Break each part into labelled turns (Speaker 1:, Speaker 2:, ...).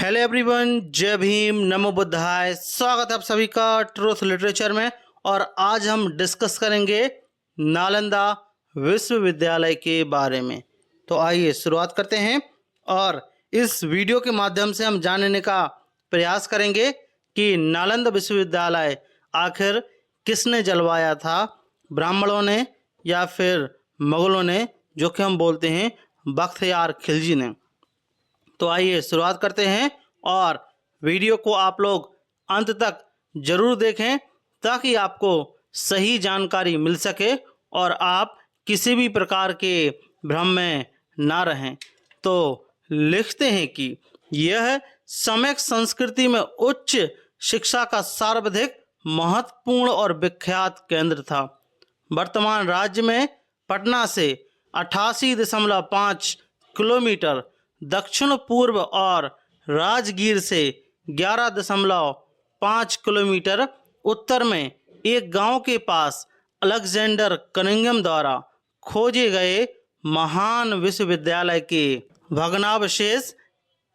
Speaker 1: Hello everyone, जय भीम, नमो बुद्धाय। स्वागत है आप सभी का ट्रूथ लिटरेचर में। और आज हम डिस्कस करेंगे नालंदा विश्वविद्यालय के बारे में। तो आइए शुरुआत करते हैं और इस वीडियो के माध्यम से हम जानने का प्रयास करेंगे कि नालंदा विश्वविद्यालय आखिर किसने जलवाया था, ब्राह्मणों ने या फिर मुगलों ने, जो कि हम बोलते हैं बख्तियार खिलजी ने। तो आइए शुरुआत करते हैं और वीडियो को आप लोग अंत तक जरूर देखें ताकि आपको सही जानकारी मिल सके और आप किसी भी प्रकार के भ्रम में ना रहें। तो लिखते हैं कि यह सम्यक संस्कृति में उच्च शिक्षा का सर्वाधिक महत्वपूर्ण और विख्यात केंद्र था। वर्तमान राज्य में पटना से 88.5 किलोमीटर दक्षिण पूर्व और राजगीर से 11.5 किलोमीटर उत्तर में एक गांव के पास अलेक्जेंडर कनिंघम द्वारा खोजे गए महान विश्वविद्यालय के भग्नावशेष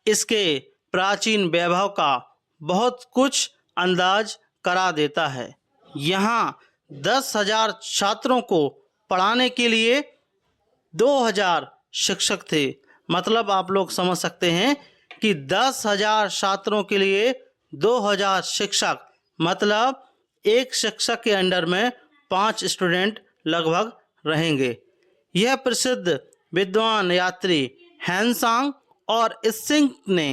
Speaker 1: इसके प्राचीन वैभव का बहुत कुछ अंदाज करा देता है। यहाँ 10,000 छात्रों को पढ़ाने के लिए 2,000 शिक्षक थे। मतलब आप लोग समझ सकते हैं कि 10,000 छात्रों के लिए 2,000 शिक्षक, मतलब एक शिक्षक के अंडर में 5 स्टूडेंट लगभग रहेंगे। यह प्रसिद्ध विद्वान यात्री हैंसांग और इसिंग ने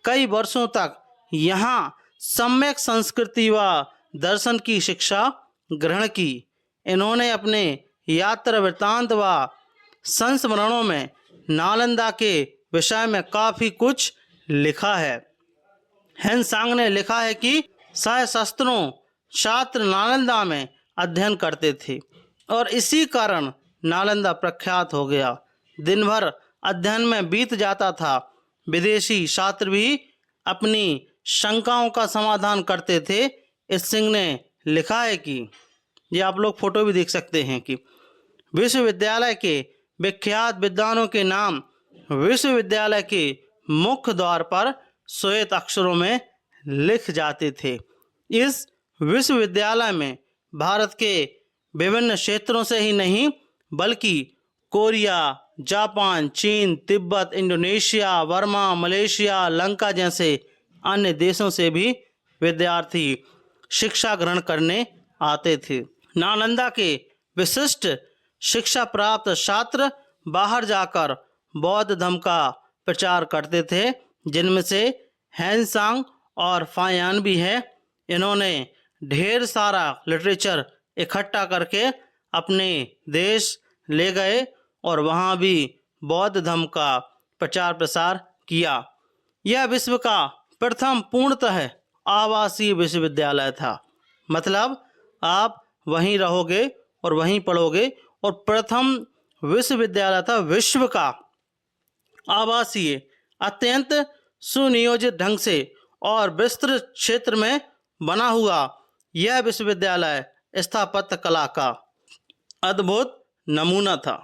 Speaker 1: कई वर्षों तक यहाँ सम्यक संस्कृति व दर्शन की शिक्षा ग्रहण की। इन्होंने अपने यात्रा वृत्तांत व संस्मरणों में नालंदा के विषय में काफ़ी कुछ लिखा है। हैंसांग ने लिखा है कि सहस्त्रों छात्र नालंदा में अध्ययन करते थे और इसी कारण नालंदा प्रख्यात हो गया। दिन भर अध्ययन में बीत जाता था। विदेशी छात्र भी अपनी शंकाओं का समाधान करते थे। इस सिंह ने लिखा है कि ये आप लोग फोटो भी देख सकते हैं कि विश्वविद्यालय के विख्यात विद्वानों के नाम विश्वविद्यालय के मुख्य द्वार पर श्वेत अक्षरों में लिख जाते थे। इस विश्वविद्यालय में भारत के विभिन्न क्षेत्रों से ही नहीं बल्कि कोरिया, जापान, चीन, Tibet, Indonesia, Burma, Malaysia, Lanka जैसे अन्य देशों से भी विद्यार्थी शिक्षा ग्रहण करने आते थे। नालंदा के विशिष्ट शिक्षा प्राप्त छात्र बाहर जाकर बौद्ध धर्म का प्रचार करते थे, जिनमें से हैंसांग और फायान भी है। इन्होंने ढेर सारा लिटरेचर इकट्ठा करके अपने देश ले गए और वहाँ भी बौद्ध धर्म का प्रचार प्रसार किया। यह विश्व का प्रथम पूर्णतः आवासीय विश्वविद्यालय था। मतलब आप वहीं रहोगे और वहीं पढ़ोगे, और प्रथम विश्वविद्यालय था विश्व का आवासीय, अत्यंत सुनियोजित ढंग से और विस्तृत क्षेत्र में बना हुआ। यह विश्वविद्यालय स्थापत्य कला का अद्भुत नमूना था।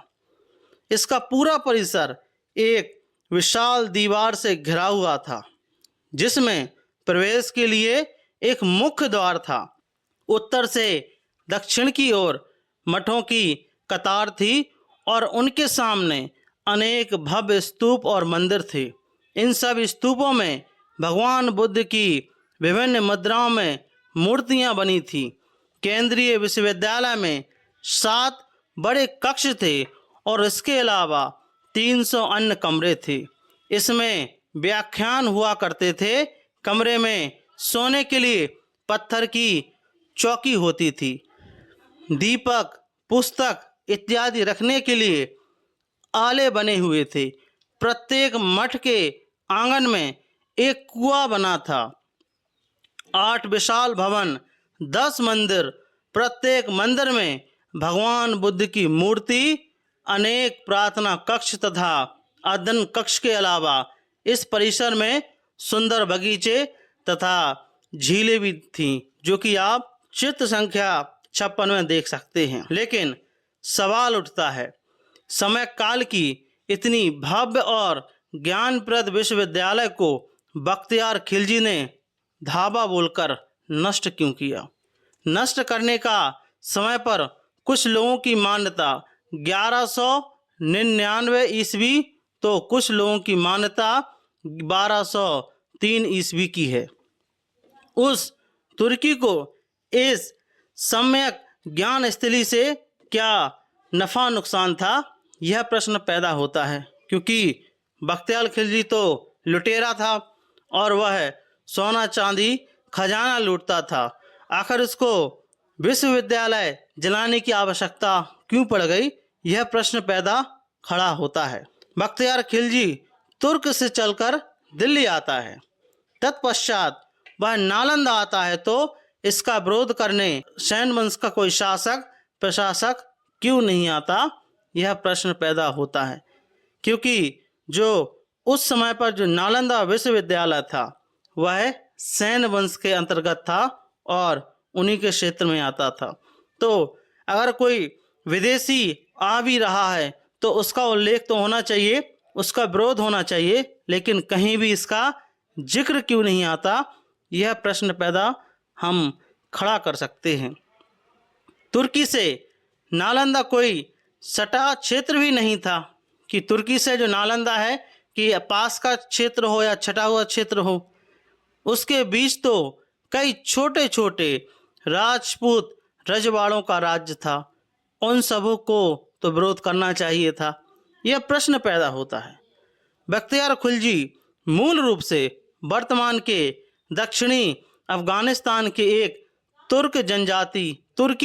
Speaker 1: इसका पूरा परिसर एक विशाल दीवार से घिरा हुआ था, जिसमें प्रवेश के लिए एक मुख्य द्वार था। उत्तर से दक्षिण की ओर मठों की कतार थी और उनके सामने अनेक भव्य स्तूप और मंदिर थे। इन सब स्तूपों में भगवान बुद्ध की विभिन्न मुद्राओं में मूर्तियां बनी थी। केंद्रीय विश्वविद्यालय में 7 बड़े कक्ष थे और इसके अलावा 300 अन्य कमरे थे। इसमें व्याख्यान हुआ करते थे। कमरे में सोने के लिए पत्थर की चौकी होती थी। दीपक, पुस्तक इत्यादि रखने के लिए आले बने हुए थे। प्रत्येक मठ के आंगन में एक कुआं बना था। 8 विशाल भवन, 10 मंदिर, प्रत्येक मंदिर में भगवान बुद्ध की मूर्ति, अनेक प्रार्थना कक्ष तथा अध्ययन कक्ष के अलावा इस परिसर में सुंदर बगीचे तथा झीलें भी थीं, जो कि आप चित्र संख्या 56 में देख सकते हैं। लेकिन सवाल उठता है, समय काल की इतनी भव्य और ज्ञानप्रद विश्वविद्यालय को बख्तियार खिलजी ने धावा बोलकर नष्ट क्यों किया? नष्ट करने का समय पर कुछ लोगों की मान्यता 1199 ईस्वी तो कुछ लोगों की मान्यता 1203 ईस्वी की है। उस तुर्की को इस सम्यक ज्ञान स्थली से क्या नफ़ा नुकसान था, यह प्रश्न पैदा होता है, क्योंकि बख्तियार खिलजी तो लुटेरा था और वह सोना चांदी खजाना लूटता था। आखिर उसको विश्वविद्यालय जलाने की आवश्यकता क्यों पड़ गई, यह प्रश्न पैदा खड़ा होता है। बख्तियार खिलजी तुर्क से चलकर दिल्ली आता है। तत्पश्चात वह नालंदा आता है, तो इसका विरोध करने सैन वंश का कोई शासक प्रशासक क्यों नहीं आता, यह प्रश्न पैदा होता है। क्योंकि जो उस समय पर जो नालंदा विश्वविद्यालय था वह सैन वंश के अंतर्गत था और उन्हीं के क्षेत्र में आता था। तो अगर कोई विदेशी आ भी रहा है तो उसका उल्लेख तो होना चाहिए, उसका विरोध होना चाहिए, लेकिन कहीं भी इसका जिक्र क्यों नहीं आता, यह प्रश्न पैदा हम खड़ा कर सकते हैं। तुर्की से नालंदा कोई सटा क्षेत्र भी नहीं था कि तुर्की से जो नालंदा है कि पास का क्षेत्र हो या छटा हुआ क्षेत्र हो। उसके बीच तो कई छोटे छोटे राजपूत रजवाड़ों का राज्य था। उन सबों को तो विरोध करना चाहिए था, यह प्रश्न पैदा होता है। बख्तियार खिलजी मूल रूप से वर्तमान के दक्षिणी अफगानिस्तान के एक तुर्की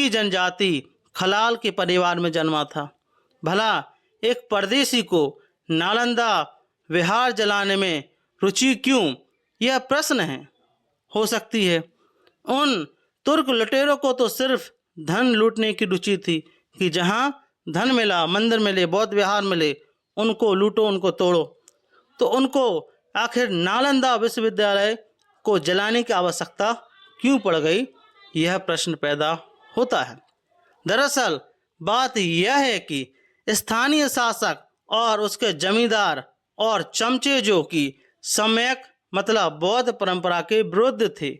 Speaker 1: जनजाति खलाल के परिवार में जन्मा था। भला एक परदेशी को नालंदा विहार जलाने में रुचि क्यों, यह प्रश्न है। हो सकती है उन तुर्क लुटेरों को तो सिर्फ धन लूटने की रुचि थी कि जहाँ धन मिला, मंदिर मिले, बौद्ध विहार मिले, उनको लूटो, उनको तोड़ो। तो उनको आखिर नालंदा विश्वविद्यालय को जलाने की आवश्यकता क्यों पड़ गई, यह प्रश्न पैदा होता है। दरअसल बात यह है कि स्थानीय शासक और उसके जमींदार और चमचे जो कि सम्यक मतलब बौद्ध परंपरा के विरुद्ध थे,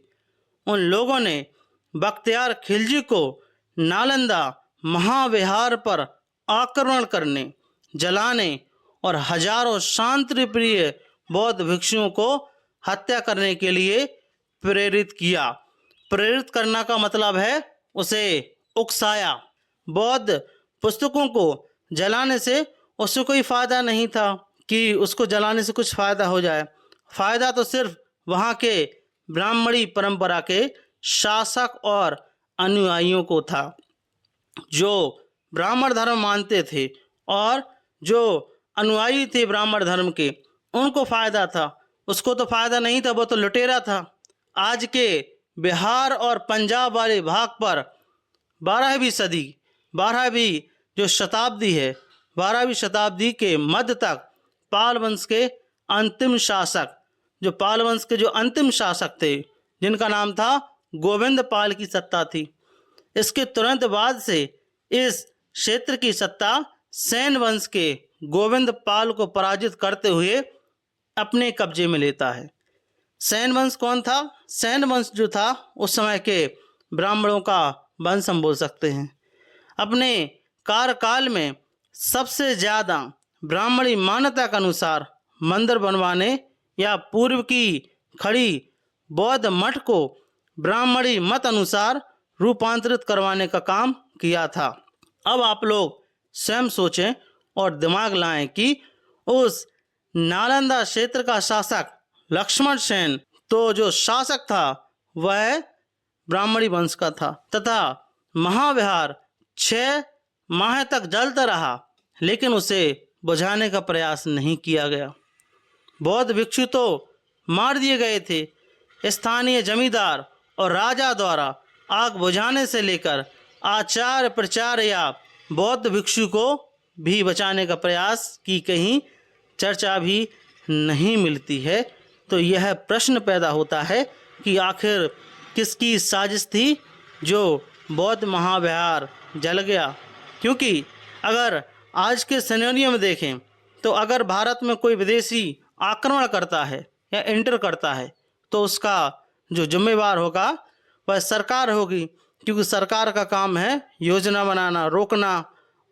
Speaker 1: उन लोगों ने बख्तियार खिलजी को नालंदा महाविहार पर आक्रमण करने, जलाने और हजारों शांतिप्रिय बौद्ध भिक्षुओं को हत्या करने के लिए प्रेरित किया। प्रेरित करना का मतलब है उसे उकसाया। बौद्ध पुस्तकों को जलाने से उससे कोई फ़ायदा नहीं था कि उसको जलाने से कुछ फ़ायदा हो जाए। फ़ायदा तो सिर्फ वहाँ के ब्राह्मणी परंपरा के शासक और अनुयायियों को था, जो ब्राह्मण धर्म मानते थे और जो अनुयायी थे ब्राह्मण धर्म के, उनको फ़ायदा था। उसको तो फ़ायदा नहीं था, वो तो लुटेरा था। आज के बिहार और पंजाब वाले भाग पर 12वीं जो शताब्दी है, 12वीं शताब्दी के मध्य तक पाल वंश के अंतिम शासक, जो पाल वंश के जो अंतिम शासक थे, जिनका नाम था गोविंद पाल की सत्ता थी। इसके तुरंत बाद से इस क्षेत्र की सत्ता सैन वंश के गोविंद पाल को पराजित करते हुए अपने कब्जे में लेता है। सैन वंश कौन था? सैन वंश जो था उस समय के ब्राह्मणों का वंश हम बोल सकते हैं। अपने कार्यकाल में सबसे ज़्यादा ब्राह्मणी मान्यता के अनुसार मंदिर बनवाने या पूर्व की खड़ी बौद्ध मठ को ब्राह्मणी मत अनुसार रूपांतरित करवाने का काम किया था। अब आप लोग स्वयं सोचें और दिमाग लाएं कि उस नालंदा क्षेत्र का शासक लक्ष्मण सेन, तो जो शासक था वह ब्राह्मणी वंश का था तथा महाविहार 6 माह तक जलता रहा, लेकिन उसे बुझाने का प्रयास नहीं किया गया। बौद्ध भिक्षु तो मार दिए गए थे। स्थानीय जमींदार और राजा द्वारा आग बुझाने से लेकर आचार प्रचार या बौद्ध भिक्षु को भी बचाने का प्रयास की कहीं चर्चा भी नहीं मिलती है। तो यह प्रश्न पैदा होता है कि आखिर किसकी साजिश थी जो बौद्ध महाविहार जल गया। क्योंकि अगर आज के सिनेरियो में देखें तो अगर भारत में कोई विदेशी आक्रमण करता है या एंटर करता है तो उसका जो जिम्मेवार होगा वह सरकार होगी, क्योंकि सरकार का काम है योजना बनाना, रोकना।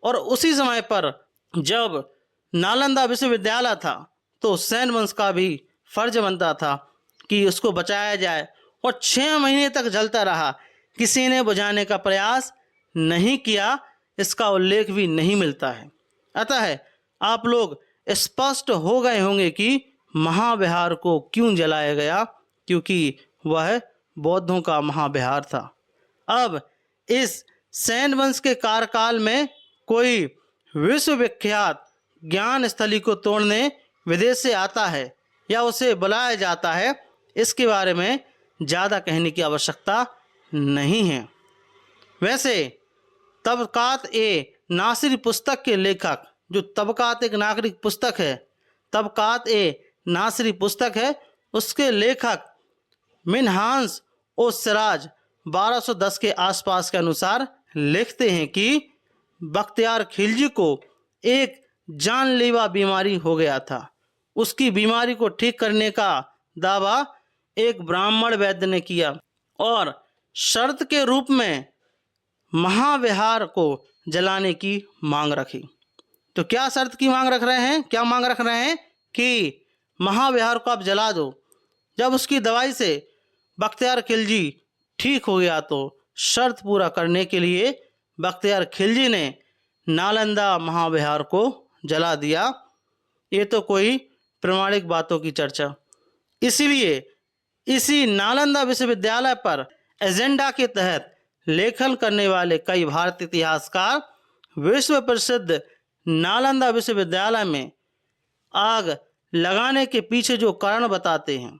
Speaker 1: और उसी समय पर जब नालंदा विश्वविद्यालय था तो सेन वंश का भी फर्ज बनता था कि उसको बचाया जाए, और 6 महीने तक जलता रहा, किसी ने बुझाने का प्रयास नहीं किया, इसका उल्लेख भी नहीं मिलता है। अतः आप लोग स्पष्ट हो गए होंगे कि महाविहार को क्यों जलाया गया, क्योंकि वह बौद्धों का महाविहार था। अब इस सेन वंश के कार्यकाल में कोई विश्वविख्यात ज्ञान स्थली को तोड़ने विदेश से आता है या उसे बुलाया जाता है, इसके बारे में ज़्यादा कहने की आवश्यकता नहीं है। वैसे तबकात ए नासिरी पुस्तक के लेखक, जो तबकात एक नागरिक पुस्तक है, तबकात ए नासिरी पुस्तक है, उसके लेखक मिनहास ओ सिराज 1210 के आसपास के अनुसार लिखते हैं कि बख्तियार खिलजी को एक जानलेवा बीमारी हो गया था। उसकी बीमारी को ठीक करने का दावा एक ब्राह्मण वैद्य ने किया और शर्त के रूप में महाविहार को जलाने की मांग रखी। तो क्या शर्त की मांग रख रहे हैं, क्या मांग रख रहे हैं कि महाविहार को आप जला दो। जब उसकी दवाई से बख्तियार खिलजी ठीक हो गया तो शर्त पूरा करने के लिए बख्तियार खिलजी ने नालंदा महाविहार को जला दिया। ये तो कोई प्रमाणिक बातों की चर्चा। इसलिए इसी नालंदा विश्वविद्यालय पर एजेंडा के तहत लेखन करने वाले कई भारतीय इतिहासकार विश्व प्रसिद्ध नालंदा विश्वविद्यालय में आग लगाने के पीछे जो कारण बताते हैं,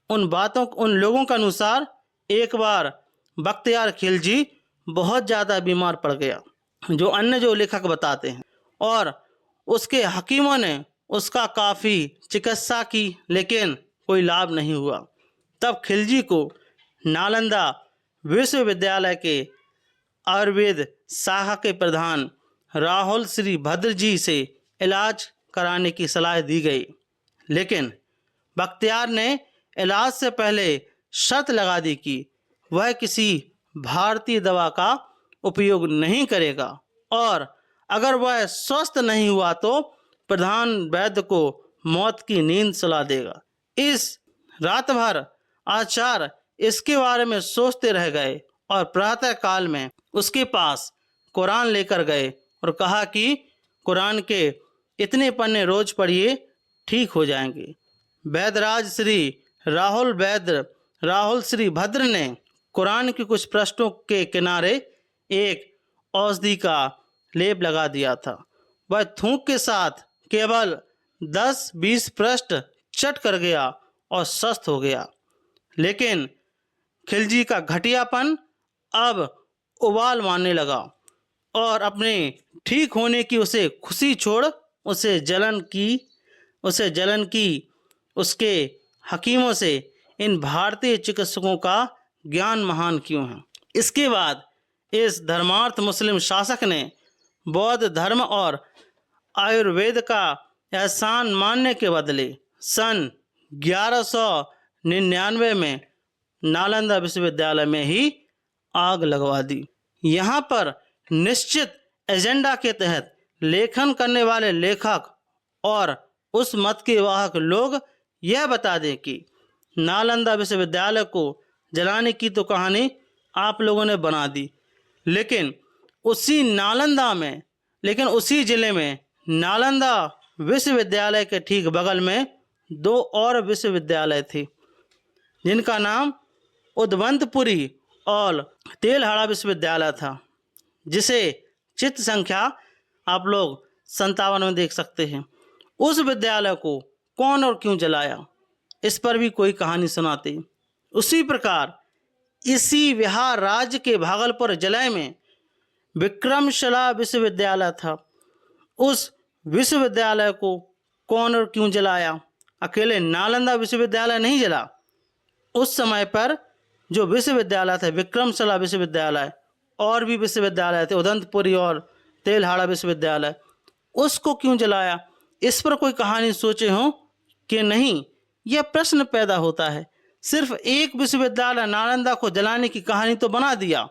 Speaker 1: उन लोगों के अनुसार एक बार बख्तियार खिलजी बहुत ज़्यादा बीमार पड़ गया, जो लेखक बताते हैं, और उसके हकीमों ने उसका काफ़ी चिकित्सा की, लेकिन कोई लाभ नहीं हुआ। तब खिलजी को नालंदा विश्वविद्यालय के आयुर्वेद शाखा के प्रधान राहुल श्री भद्र जी से इलाज कराने की सलाह दी गई, लेकिन बख्तियार ने इलाज से पहले शर्त लगा दी कि वह किसी भारतीय दवा का उपयोग नहीं करेगा, और अगर वह स्वस्थ नहीं हुआ तो प्रधान वैद्य को मौत की नींद सुला देगा। इस रात भर आचार्य इसके बारे में सोचते रह गए और प्रातः काल में उसके पास कुरान लेकर गए और कहा कि कुरान के इतने पन्ने रोज पढ़िए, ठीक हो जाएंगे। वैद्यराज श्री राहुल श्री भद्र ने कुरान के कुछ पृष्ठों के किनारे एक औषधि का लेप लगा दिया था। वह थूक के साथ केवल 10-20 पृष्ठ चट कर गया और स्वस्थ हो गया, लेकिन खिलजी का घटियापन अब उबाल मारने लगा और अपने ठीक होने की उसे खुशी छोड़ उसे जलन की उसके हकीमों से इन भारतीय चिकित्सकों का ज्ञान महान क्यों है। इसके बाद इस धर्मार्थ मुस्लिम शासक ने बौद्ध धर्म और आयुर्वेद का एहसान मानने के बदले सन 1199 में नालंदा विश्वविद्यालय में ही आग लगवा दी। यहाँ पर निश्चित एजेंडा के तहत लेखन करने वाले लेखक और उस मत के वाहक लोग यह बता दें कि नालंदा विश्वविद्यालय को जलाने की तो कहानी आप लोगों ने बना दी, लेकिन उसी जिले में नालंदा विश्वविद्यालय के ठीक बगल में 2 और विश्वविद्यालय थे, जिनका नाम उदवंतपुरी और तेलहाड़ा विश्वविद्यालय था, जिसे चित्र संख्या आप लोग 57 में देख सकते हैं। उस विद्यालय को कौन और क्यों जलाया, इस पर भी कोई कहानी सुनाते। उसी प्रकार इसी बिहार राज्य के भागलपुर जिले में विक्रमशिला विश्वविद्यालय था। उस विश्वविद्यालय को कौन और क्यों जलाया, अकेले नालंदा विश्वविद्यालय नहीं जला। उस समय पर जो विश्वविद्यालय थे विक्रमशिला विश्वविद्यालय, और भी विश्वविद्यालय थे उदंतपुरी और तेलहाड़ा विश्वविद्यालय, उसको क्यों जलाया, इस पर कोई कहानी सोचे हो कि नहीं, यह प्रश्न पैदा होता है, सिर्फ एक विश्वविद्यालय नालंदा को जलाने की कहानी तो बना दिया,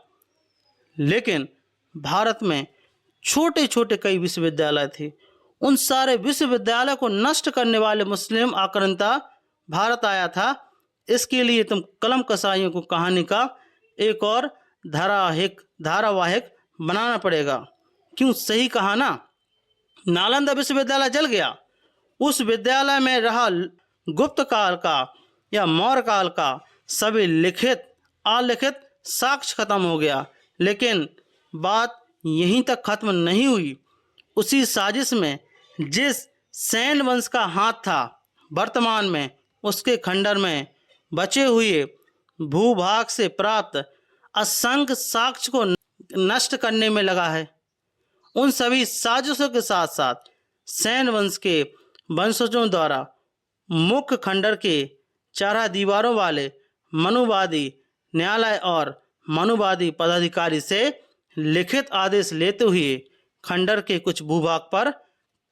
Speaker 1: लेकिन भारत में छोटे छोटे कई विश्वविद्यालय थे। उन सारे विश्वविद्यालय को नष्ट करने वाले मुस्लिम आक्रांता भारत आया था। इसके लिए तुम कलम कसाईयों को कहानी का एक और धारावाहिक बनाना पड़ेगा। क्यों, सही कहा ना। नालंदा विश्वविद्यालय जल गया। उस विद्यालय में रहा गुप्त काल का या मौर्य काल का सभी लिखित अलिखित साक्ष्य खत्म हो गया। लेकिन बात यहीं तक खत्म नहीं हुई। उसी साजिश में जिस सैन वंश का हाथ था, वर्तमान में उसके खंडर में बचे हुए भूभाग से प्राप्त असंख्य साक्ष्य को नष्ट करने में लगा है। उन सभी साजिशों के साथ साथ सैन वंश के वंशजों द्वारा मुख्य खंडर के चार दीवारों वाले मनुवादी न्यायालय और मनुवादी पदाधिकारी से लिखित आदेश लेते हुए खंडर के कुछ भूभाग पर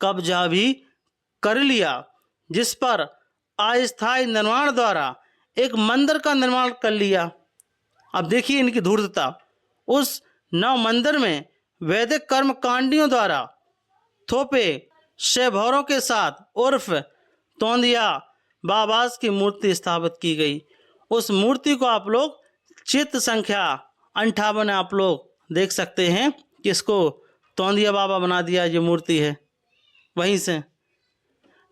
Speaker 1: कब्जा भी कर लिया, जिस पर अस्थायी निर्माण द्वारा एक मंदिर का निर्माण कर लिया। अब देखिए इनकी धूर्तता। उस नव मंदिर में वैदिक कर्म कांडियों द्वारा थोपे शैभौरों के साथ उर्फ तोंदिया बाबास की मूर्ति स्थापित की गई। उस मूर्ति को आप लोग चित्र संख्या 58 आप लोग देख सकते हैं कि इसको तोंदिया बाबा बना दिया। ये मूर्ति है। वहीं से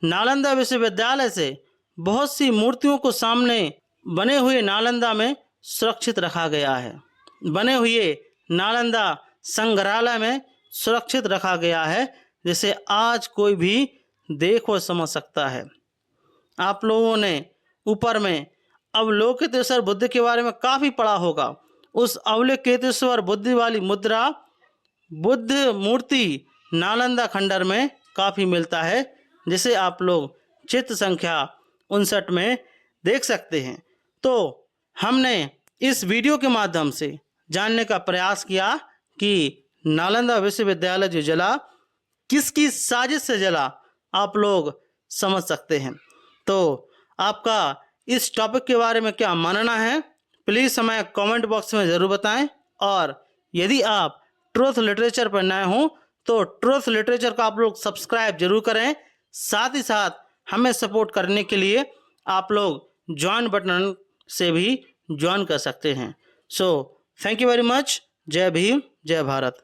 Speaker 1: नालंदा विश्वविद्यालय से बहुत सी मूर्तियों को सामने बने हुए नालंदा में सुरक्षित रखा गया है। बने हुए नालंदा संग्रहालय में सुरक्षित रखा गया है, जिसे आज कोई भी देख और समझ सकता है। आप लोगों ने ऊपर में अवलोकितेश्वर बुद्ध के बारे में काफ़ी पढ़ा होगा। उस अवलोकितेश्वर बुद्ध वाली मुद्रा बुद्ध मूर्ति नालंदा खंडर में काफ़ी मिलता है, जिसे आप लोग चित्र संख्या 59 में देख सकते हैं। तो हमने इस वीडियो के माध्यम से जानने का प्रयास किया कि नालंदा विश्वविद्यालय जो जला, किसकी साजिश से जला, आप लोग समझ सकते हैं। तो आपका इस टॉपिक के बारे में क्या मानना है, प्लीज़ हमें कमेंट बॉक्स में ज़रूर बताएं। और यदि आप ट्रूथ लिटरेचर पर नए हों तो ट्रूथ लिटरेचर को आप लोग सब्सक्राइब जरूर करें। साथ ही साथ हमें सपोर्ट करने के लिए आप लोग ज्वाइन बटन से भी ज्वाइन कर सकते हैं। So thank you very much. जय भीम, जय भारत।